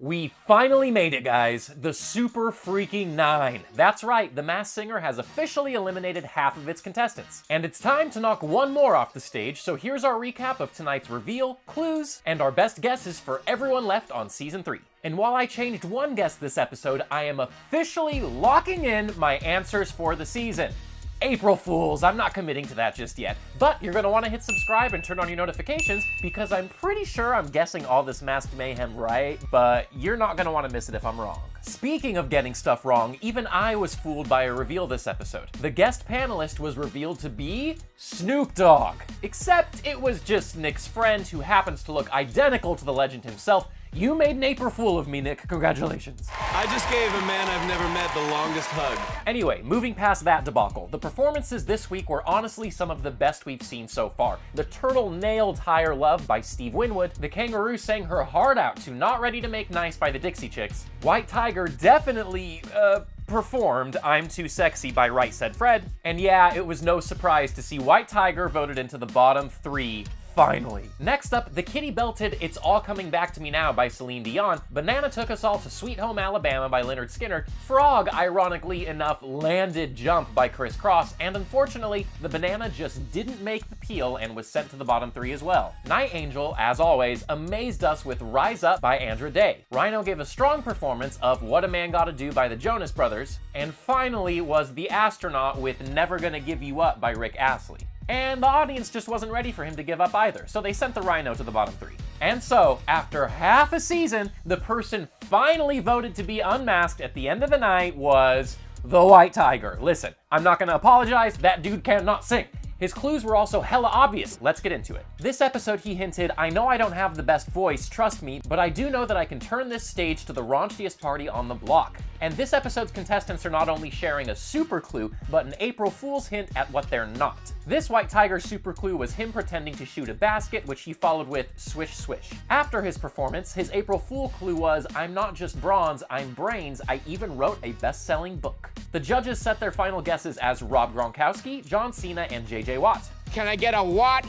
We finally made it, guys. The Super Freaking 9. That's right, The Masked Singer has officially eliminated half of its contestants. And it's time to knock one more off the stage, so here's our recap of tonight's reveal, clues, and our best guesses for everyone left on Season 3. And while I changed one guess this episode, I am officially locking in my answers for the season. April Fools, I'm not committing to that just yet, but you're gonna wanna hit subscribe and turn on your notifications because I'm pretty sure I'm guessing all this masked mayhem right, but you're not gonna wanna miss it if I'm wrong. Speaking of getting stuff wrong, even I was fooled by a reveal this episode. The guest panelist was revealed to be Snoop Dogg, except it was just Nick's friend who happens to look identical to the legend himself. You made an April Fool of me, Nick. Congratulations. I just gave a man I've never met the longest hug. Anyway, moving past that debacle, the performances this week were honestly some of the best we've seen so far. The Turtle nailed Higher Love by Steve Winwood. The Kangaroo sang her heart out to Not Ready to Make Nice by the Dixie Chicks. White Tiger definitely, performed I'm Too Sexy by Right Said Fred. And yeah, it was no surprise to see White Tiger voted into the bottom 3. Finally. Next up, The Kitty belted It's All Coming Back to Me Now by Celine Dion. Banana took us all to Sweet Home Alabama by Lynyrd Skynyrd. Frog, ironically enough, landed Jump by Criss Cross. And unfortunately, the banana just didn't make the peel and was sent to the bottom 3 as well. Night Angel, as always, amazed us with Rise Up by Andra Day. Rhino gave a strong performance of What a Man Gotta Do by the Jonas Brothers. And finally was The Astronaut with Never Gonna Give You Up by Rick Astley. And the audience just wasn't ready for him to give up either, so they sent the Rhino to the bottom 3. And so, after half a season, the person finally voted to be unmasked at the end of the night was the White Tiger. Listen, I'm not gonna apologize, that dude cannot sing. His clues were also hella obvious. Let's get into it. This episode he hinted, I know I don't have the best voice, trust me, but I do know that I can turn this stage to the raunchiest party on the block. And this episode's contestants are not only sharing a super clue, but an April Fool's hint at what they're not. This White Tiger super clue was him pretending to shoot a basket, which he followed with swish swish. After his performance, his April Fool clue was, I'm not just bronze, I'm brains, I even wrote a best-selling book. The judges set their final guesses as Rob Gronkowski, John Cena, and JJ Watt. Can I get a what?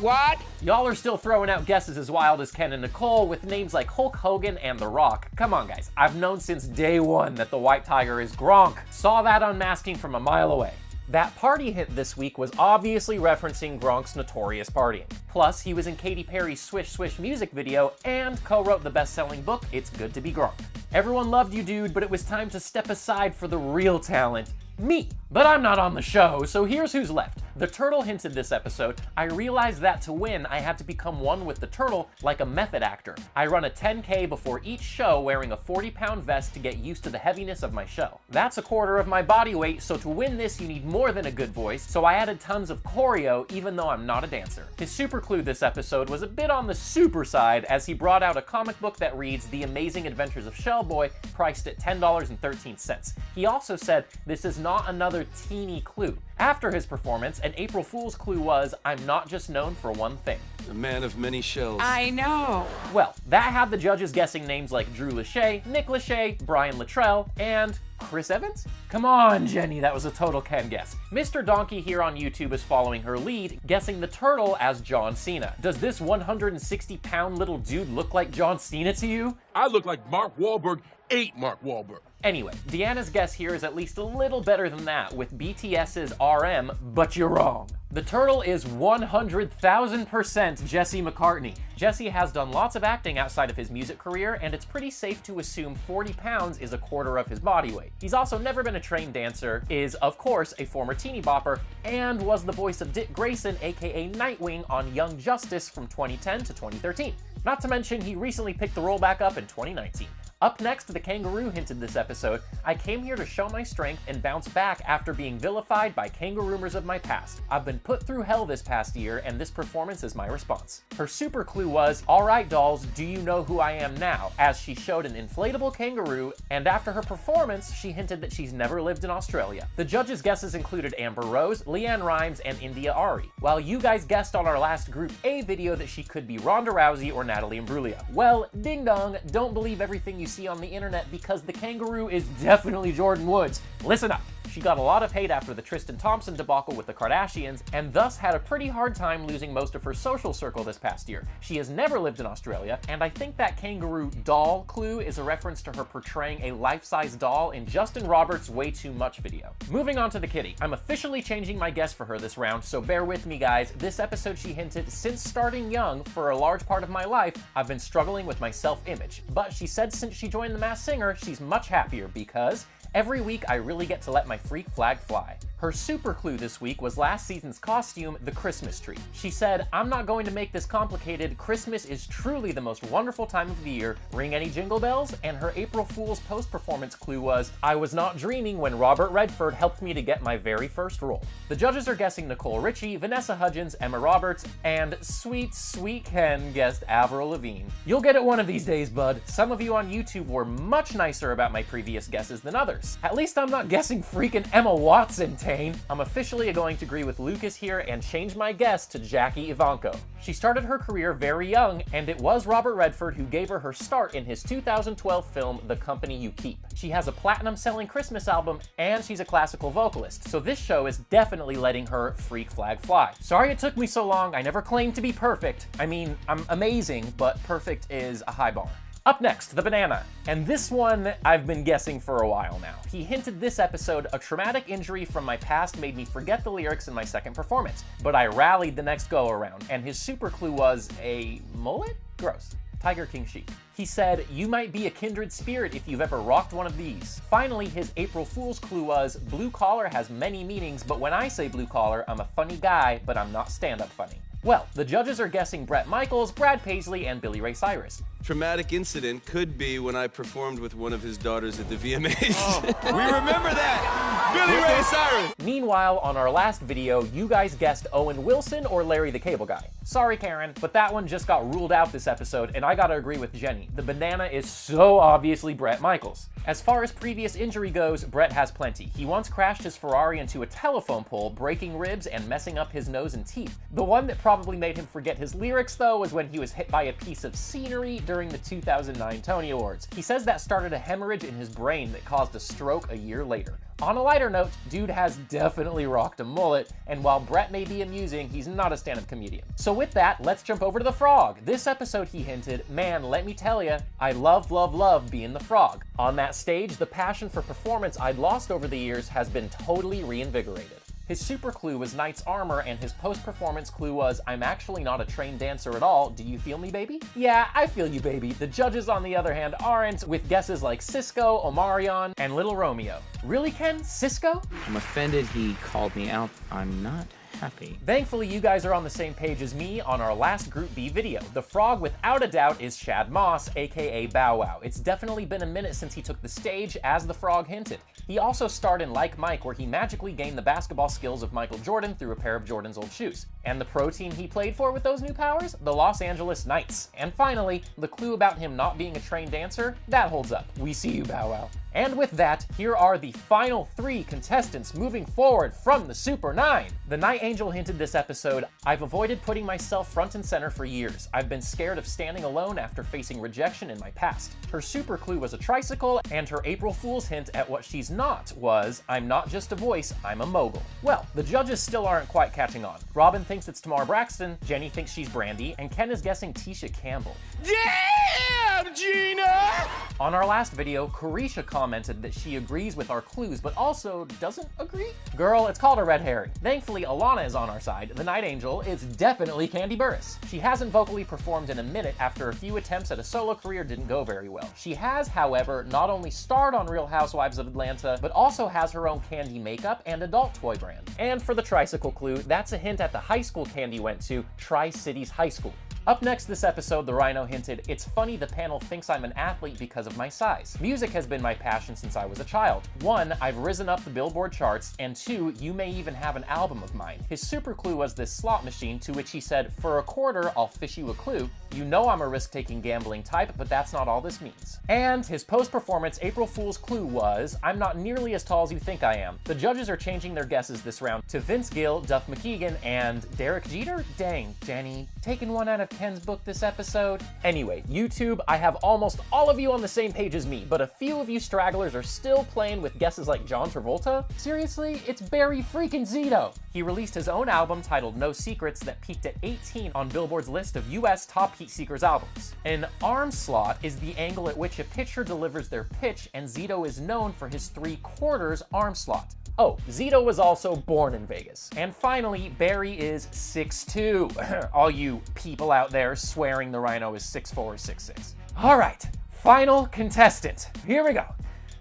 Y'all are still throwing out guesses as wild as Ken and Nicole with names like Hulk Hogan and The Rock. Come on, guys. I've known since day one that the White Tiger is Gronk. Saw that unmasking from a mile away. That party hit this week was obviously referencing Gronk's notorious partying. Plus, he was in Katy Perry's Swish Swish music video and co-wrote the best-selling book, It's Good to Be Gronk. Everyone loved you, dude, but it was time to step aside for the real talent. Me. But I'm not on the show, so here's who's left. The Turtle hinted this episode. I realized that to win, I had to become one with the turtle like a method actor. I run a 10K before each show wearing a 40-pound vest to get used to the heaviness of my show. That's a quarter of my body weight, so to win this you need more than a good voice, so I added tons of choreo even though I'm not a dancer. His super clue this episode was a bit on the super side as he brought out a comic book that reads The Amazing Adventures of Shellboy, priced at $10.13. He also said this is not another teeny clue. After his performance, an April Fool's clue was, I'm not just known for one thing. A man of many shells. I know. Well, that had the judges guessing names like Drew Lachey, Nick Lachey, Brian Luttrell, and Chris Evans? Come on, Jenny, that was a total Ken guess. Mr. Donkey here on YouTube is following her lead, guessing the Turtle as John Cena. Does this 160-pound little dude look like John Cena to you? I look like Mark Wahlberg ate Mark Wahlberg. Anyway, Deanna's guess here is at least a little better than that with BTS's RM, but you're wrong. The Turtle is 100,000% Jesse McCartney. Jesse has done lots of acting outside of his music career, and it's pretty safe to assume 40 pounds is a quarter of his body weight. He's also never been a trained dancer, is of course a former teeny bopper, and was the voice of Dick Grayson, aka Nightwing, on Young Justice from 2010 to 2013. Not to mention, he recently picked the role back up in 2019. Up next, the Kangaroo hinted this episode, I came here to show my strength and bounce back after being vilified by kangaroomers of my past. I've been put through hell this past year, and this performance is my response. Her super clue was, alright dolls, do you know who I am now? As she showed an inflatable kangaroo, and after her performance, she hinted that she's never lived in Australia. The judges' guesses included Amber Rose, Leanne Rimes, and India Ari, while you guys guessed on our last Group A video that she could be Ronda Rousey or Natalie Imbruglia. Well, ding dong, don't believe everything you see on the internet because the kangaroo is definitely Jordan Woods. Listen up. She got a lot of hate after the Tristan Thompson debacle with the Kardashians, and thus had a pretty hard time losing most of her social circle this past year. She has never lived in Australia, and I think that kangaroo doll clue is a reference to her portraying a life-size doll in Justin Roberts' Way Too Much video. Moving on to the kitty. I'm officially changing my guess for her this round, so bear with me guys. This episode she hinted, since starting young, for a large part of my life, I've been struggling with my self-image. But she said since she joined The Masked Singer, she's much happier because every week I really get to let my freak flag fly. Her super clue this week was last season's costume, the Christmas tree. She said, I'm not going to make this complicated, Christmas is truly the most wonderful time of the year, ring any jingle bells? And her April Fool's post-performance clue was, I was not dreaming when Robert Redford helped me to get my very first role. The judges are guessing Nicole Richie, Vanessa Hudgens, Emma Roberts, and sweet, sweet Ken guessed Avril Lavigne. You'll get it one of these days, bud. Some of you on YouTube were much nicer about my previous guesses than others. At least I'm not guessing freaking Emma Watson, Tane. I'm officially going to agree with Lucas here and change my guess to Jackie Ivanko. She started her career very young, and it was Robert Redford who gave her start in his 2012 film, The Company You Keep. She has a platinum-selling Christmas album, and she's a classical vocalist, so this show is definitely letting her freak flag fly. Sorry it took me so long, I never claimed to be perfect. I mean, I'm amazing, but perfect is a high bar. Up next, the banana. And this one I've been guessing for a while now. He hinted this episode, a traumatic injury from my past made me forget the lyrics in my second performance, but I rallied the next go around, and his super clue was a mullet? Gross. Tiger King Sheep. He said, you might be a kindred spirit if you've ever rocked one of these. Finally, his April Fool's clue was, blue collar has many meanings, but when I say blue collar, I'm a funny guy, but I'm not stand-up funny. Well, the judges are guessing Bret Michaels, Brad Paisley, and Billy Ray Cyrus. Traumatic incident could be when I performed with one of his daughters at the VMAs. We remember that! Billy Ray Cyrus! Meanwhile, on our last video, you guys guessed Owen Wilson or Larry the Cable Guy. Sorry, Karen, but that one just got ruled out this episode, and I gotta agree with Jenny. The banana is so obviously Bret Michaels. As far as previous injury goes, Bret has plenty. He once crashed his Ferrari into a telephone pole, breaking ribs and messing up his nose and teeth. The one that probably made him forget his lyrics, though, was when he was hit by a piece of scenery during the 2009 Tony Awards. He says that started a hemorrhage in his brain that caused a stroke a year later. On a lighter note, dude has definitely rocked a mullet, and while Bret may be amusing, he's not a stand-up comedian. So with that, let's jump over to the frog. This episode he hinted, man, let me tell ya, I love, love, love being the frog. On that stage, the passion for performance I'd lost over the years has been totally reinvigorated. His super clue was knight's armor, and his post-performance clue was, I'm actually not a trained dancer at all, do you feel me, baby? Yeah, I feel you, baby. The judges, on the other hand, aren't, with guesses like Cisco, Omarion, and Little Romeo. Really, Ken? Cisco? I'm offended he called me out. I'm not happy. Thankfully, you guys are on the same page as me on our last Group B video. The frog, without a doubt, is Shad Moss, aka Bow Wow. It's definitely been a minute since he took the stage, as the frog hinted. He also starred in Like Mike, where he magically gained the basketball skills of Michael Jordan through a pair of Jordan's old shoes. And the pro team he played for with those new powers? The Los Angeles Knights. And finally, the clue about him not being a trained dancer? That holds up. We see you, Bow Wow. And with that, here are the final 3 contestants moving forward from the Super 9. The Night Angel hinted this episode, I've avoided putting myself front and center for years. I've been scared of standing alone after facing rejection in my past. Her super clue was a tricycle, and her April Fool's hint at what she's not was, I'm not just a voice, I'm a mogul. Well, the judges still aren't quite catching on. Robin thinks it's Tamar Braxton, Jenny thinks she's Brandy, and Ken is guessing Tisha Campbell. Damn, Gina! On our last video, Carisha commented that she agrees with our clues, but also doesn't agree? Girl, it's called a red herring. Thankfully, Alana is on our side. The Night Angel is definitely Candy Burris. She hasn't vocally performed in a minute after a few attempts at a solo career didn't go very well. She has, however, not only starred on Real Housewives of Atlanta, but also has her own candy makeup and adult toy brand. And for the tricycle clue, that's a hint at the high school Candy went to, Tri-Cities High School. Up next this episode, the Rhino hinted, it's funny the panel thinks I'm an athlete because of my size. Music has been my passion since I was a child. 1, I've risen up the Billboard charts, and 2, you may even have an album of mine. His super clue was this slot machine, to which he said, for a quarter, I'll fish you a clue. You know I'm a risk-taking gambling type, but that's not all this means. And his post-performance April Fool's clue was, I'm not nearly as tall as you think I am. The judges are changing their guesses this round to Vince Gill, Duff McKagan, and Derek Jeter? Dang, Jenny, taking 1 out of Ken's booked this episode? Anyway, YouTube, I have almost all of you on the same page as me, but a few of you stragglers are still playing with guesses like John Travolta. Seriously, it's Barry freaking Zito. He released his own album titled No Secrets that peaked at 18 on Billboard's list of US top heat seekers albums. An arm slot is the angle at which a pitcher delivers their pitch, and Zito is known for his 3/4 arm slot. Oh, Zito was also born in Vegas. And finally, Barry is 6'2". All you people out there swearing the Rhino is 6'4" or 6'6". All right, final contestant. Here we go.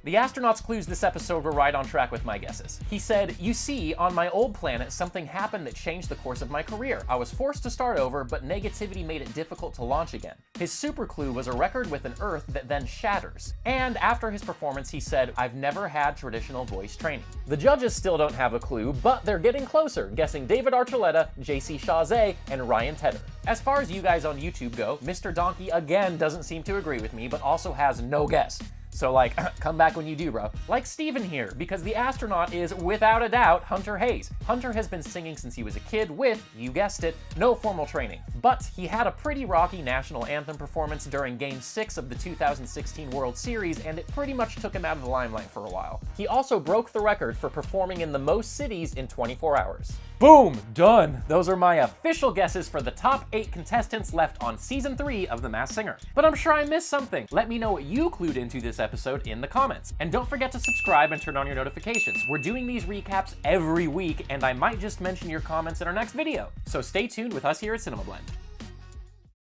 The astronaut's clues this episode were right on track with my guesses. He said, "You see, on my old planet, something happened that changed the course of my career. I was forced to start over, but negativity made it difficult to launch again." His super clue was a record with an Earth that then shatters. And after his performance, he said, "I've never had traditional voice training." The judges still don't have a clue, but they're getting closer, guessing David Archuleta, JC Chazé, and Ryan Tedder. As far as you guys on YouTube go, Mr. Donkey again doesn't seem to agree with me, but also has no guess. So like, come back when you do, bro. Like Steven here, because the astronaut is, without a doubt, Hunter Hayes. Hunter has been singing since he was a kid with, you guessed it, no formal training. But he had a pretty rocky national anthem performance during Game 6 of the 2016 World Series, and it pretty much took him out of the limelight for a while. He also broke the record for performing in the most cities in 24 hours. Boom! Done! Those are my official guesses for the top 8 contestants left on Season 3 of The Masked Singer. But I'm sure I missed something. Let me know what you clued into this episode in the comments. And don't forget to subscribe and turn on your notifications. We're doing these recaps every week, and I might just mention your comments in our next video. So stay tuned with us here at Cinema Blend.